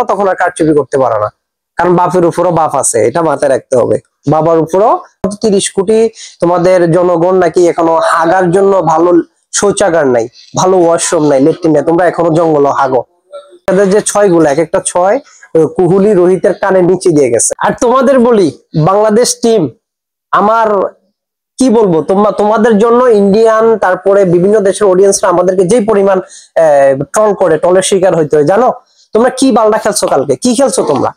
তখন আর কারচুপি করতে পারো না, কারণ বাপের উপরও বাপ আছে, এটা মাথায় রাখতে হবে। বাবার উপরও 30 কোটি তোমাদের জনগণ নাকি এখনো হাগার জন্য ভালো শৌচাগার নাই, ভালো ওয়াশরুম নাই, লেট্রিন নাই, তোমরা এখনো জঙ্গল হাগো। তাদের যে ছয় গুলো, এক একটা ছয় কোহলি রোহিতের কানে নিচে দিয়ে গেছে। আর তোমাদের বলি, বাংলাদেশ টিম আমার কি বলবো, তোমাদের জন্য ইন্ডিয়ান তারপরে বিভিন্ন দেশের অডিয়েন্সরা আমাদেরকে যে পরিমাণ ট্রল করে, ট্রলের শিকার হইতে হয় জানো। তোমরা কি বালটা খেলছো, কালকে কি খেলছো তোমরা?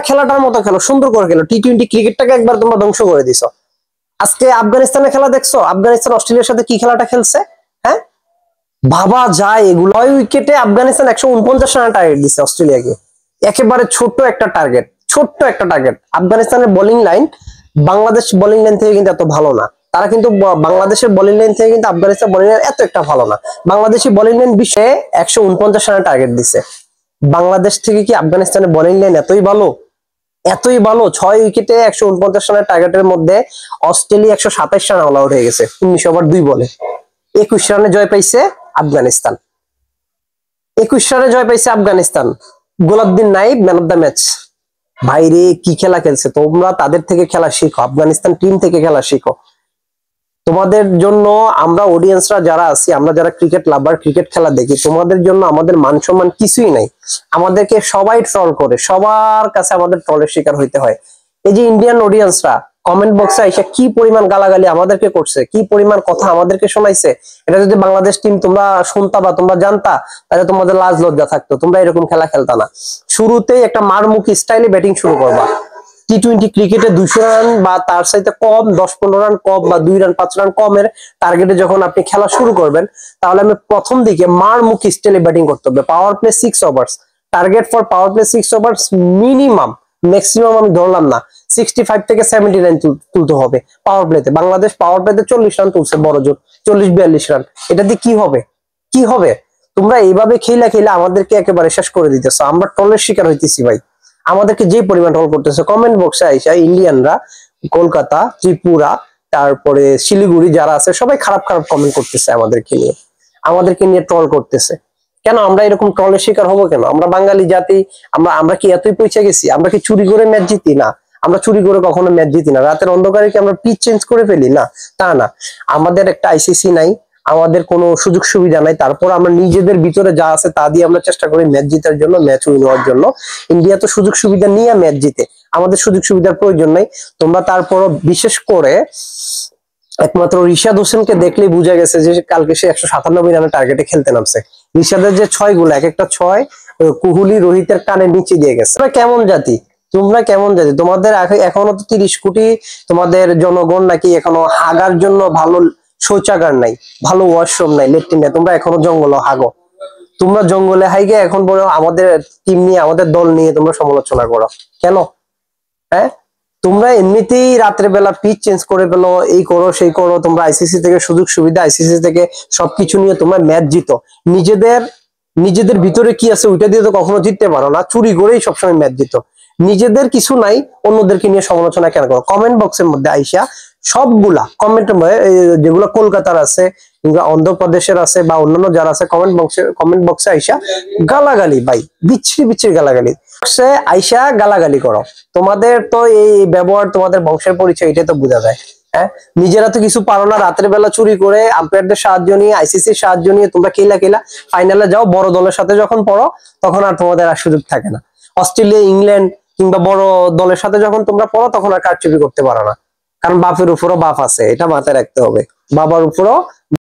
খেলাটার মতো খেলো, সুন্দর করে খেলো। টি-20 ক্রিকেটটাকে একবার তোমরা ধ্বংস করে দিছো। আজকে আফগানিস্তানের খেলা দেখছো? আফগানিস্তান অস্ট্রেলিয়ার সাথে কি খেলাটা খেলছে, হ্যাঁ? ভাবা যায় এগুলো? 6 উইকেটে আফগানিস্তান 149 রানের টার্গেট দিচ্ছে অস্ট্রেলিয়াকে। একেবারে ছোট্ট একটা টার্গেট, ছোট্ট একটা টার্গেট। আফগানিস্তানের bowling line Bangladesh bowling line থেকে কিন্তু এত ভালো না। তারা কিন্তু বাংলাদেশের বোলিং লাইন থেকে কিন্তু আফগানিস্তান বোলিং লাইন এত একটা ভালো না। বাংলাদেশি বোলিং লাইন বিশ্বে 149 রানের টার্গেট দিচ্ছে। বাংলাদেশ থেকে কি আফগানিস্তানের বোলিং লাইন এতই ভালো? এতই ভালো? 6 উইকেটে 149 রানের টার্গেটের মধ্যে অস্ট্রেলিয়া 127 রান অল আউট হয়ে গেছে 19 ওভার 2 বলে। 21 রানে জয় পাইছে আফগানিস্তান। 21 রানে জয় পাইছে Afghanistan. Gulbadin Naib man of the match. ভাইরে কি খেলা খেলছে! তোমরা তাদের থেকে খেলা শিখো, আফগানিস্তান টিম থেকে খেলা শিখো। তোমাদের জন্য আমরা অডিয়েন্সরা যারা আছি, আমরা যারা ক্রিকেট লাভার, ক্রিকেট খেলা দেখি, তোমাদের জন্য আমাদের মান সম্মান কিছুই নাই। আমাদেরকে সবাই ট্রল করে, সবার কাছে আমাদের ট্রলের শিকার হইতে হয়। এই যে ইন্ডিয়ান অডিয়েন্সরা কমেন্ট বক্সে এসে কি পরিমাণ গালাগালি আমাদেরকে করছে, কি পরিমাণ কথা আমাদেরকে শোনাইছে, এটা যদি বাংলাদেশ টিম তোমরা শুনতা বা তোমরা জানতা, তাহলে তোমাদের লাজ লজ্জা থাকতো, তোমরা এরকম খেলা খেলতা না। শুরুতেই একটা মারমুখী স্টাইলে ব্যাটিং শুরু করবা। টি-20 ক্রিকেটে 200 রান বা তার সাথে কম, 10-15 রান কম বা 2 রান 5 রান কমের টার্গেটে যখন আপনি খেলা শুরু করবেন, তাহলে আমি প্রথম দিকে মারমুখী স্টাইলে ব্যাটিং করতে হবে। Power play 6 ওভার্স, target for power play 6 ওভার্স minimum, maximum আমি ধরলাম না, 65 থেকে 70 রান তুলতে হবে পাওয়ার প্লেতে। বাংলাদেশ পাওয়ার প্লেতে 40 রান তুলছে বড় জোর, 40-42 রান। এটা দিয়ে কি হবে? কি হবে? তোমরা এইভাবে খেলা আমাদেরকে একেবারে শেষ করে দিতেছো। আমরা ট্রলের শিকার হইতেছি ভাই। আমাদেরকে যে পরিমাণ ট্রল করতেছে কমেন্ট বক্সে আইসা, ইন্ডিয়ানরা, কলকাতা, ত্রিপুরা, তারপরে শিলিগুড়ি যারা আছে, সবাই খারাপ খারাপ কমেন্ট করতেছে আমাদেরকে নিয়ে ট্রল করতেছে। কেন আমরা এরকম ট্রলের শিকার হবো কেন? আমরা বাঙালি জাতি, আমরা কি এতই পৌঁছে গেছি? আমরা কি চুরি করে ম্যাচ জিতি? না, আমরা চুরি করে কখনো ম্যাচ জিতি না। রাতের অন্ধকারে কি আমরা পিচ চেঞ্জ করে ফেলি? না, তা না। আমাদের একটা আইসিসি নাই, আমাদের কোনো সুযোগ সুবিধা নাই, তারপর আমরা নিজেদের ভিতরে যা আছে তা দিয়ে আমরা চেষ্টা করি ম্যাচ জেতার জন্য, ম্যাচ উইন হওয়ার জন্য। ইন্ডিয়া তো সুযোগ সুবিধা নিয়ে ম্যাচ জিতে, আমাদের সুযোগ সুবিধার প্রয়োজন নাই। তোমরা তারপরও বিশেষ করে একমাত্র রিশাদ হোসেনকে দেখলেই বোঝা গেছে যে কালকে সে 197 রানের টার্গেটে খেলতে নামছে। রিশাদের যে 6 গুলো, এক একটা 6 কোহলি রোহিতের কানে নিচে দিয়ে গেছে। তোমরা কেমন জাতি? তোমরা কেমন জাতি? তোমাদের এখনো তো 30 কোটি তোমাদের জনগণ নাকি এখনো হাগার জন্য ভালো শৌচাগার নাই, ভালো ওয়াশরুম নাই, লেট্রিন নাই, তোমরা এখনো জঙ্গল হাগো। তোমরা জঙ্গলে হাইগে এখন বলো আমাদের টিম নিয়ে, আমাদের দল নিয়ে তোমরা সমালোচনা করো কেন? হ্যাঁ, তোমরা এমনিতেই রাত্রে বেলা পিচ চেঞ্জ করে ফেলো, এই করো সেই করো, তোমরা আইসিসি থেকে সুযোগ সুবিধা, আইসিসি থেকে সবকিছু নিয়ে তোমরা ম্যাচ জিতো। নিজেদের ভিতরে কি আছে ওইটা দিয়ে তো কখনো জিততে পারো না, চুরি করেই সবসময় ম্যাচ জিতো। নিজেদের কিছু নাই, অন্যদেরকে নিয়ে সমালোচনা কেন করো? কমেন্ট বক্সের মধ্যে আইসা সবগুলা কমেন্ট, যেগুলো কলকাতার আছে কিংবা অন্ধ্রপ্রদেশের আছে বা অন্যান্য যারা আছে, কমেন্ট বক্সে আইসা গালাগালি, ভাই বিচ্ছিরি গালাগালি আইসা গালাগালি করো। তোমাদের তো এই ব্যবহার, তোমাদের বংশের পরিচয়, এটা তো বোঝা যায়। হ্যাঁ, নিজেরা তো কিছু পারো না, রাতের বেলা চুরি করে আম্পায়ারদের সাহায্য নিয়ে, আইসিসির সাহায্য নিয়ে তোমরা খেলা ফাইনালে যাও। বড় দলের সাথে যখন পড়ো তখন আর তোমাদের আর সুযোগ থাকে না। অস্ট্রেলিয়া, ইংল্যান্ড কিংবা বড় দলের সাথে যখন তোমরা পড়ো তখন আর কারচুপি করতে পারো না, কারণ বাপের উপরও বাপ আছে, এটা মাথায় রাখতে হবে। বাবার উপরও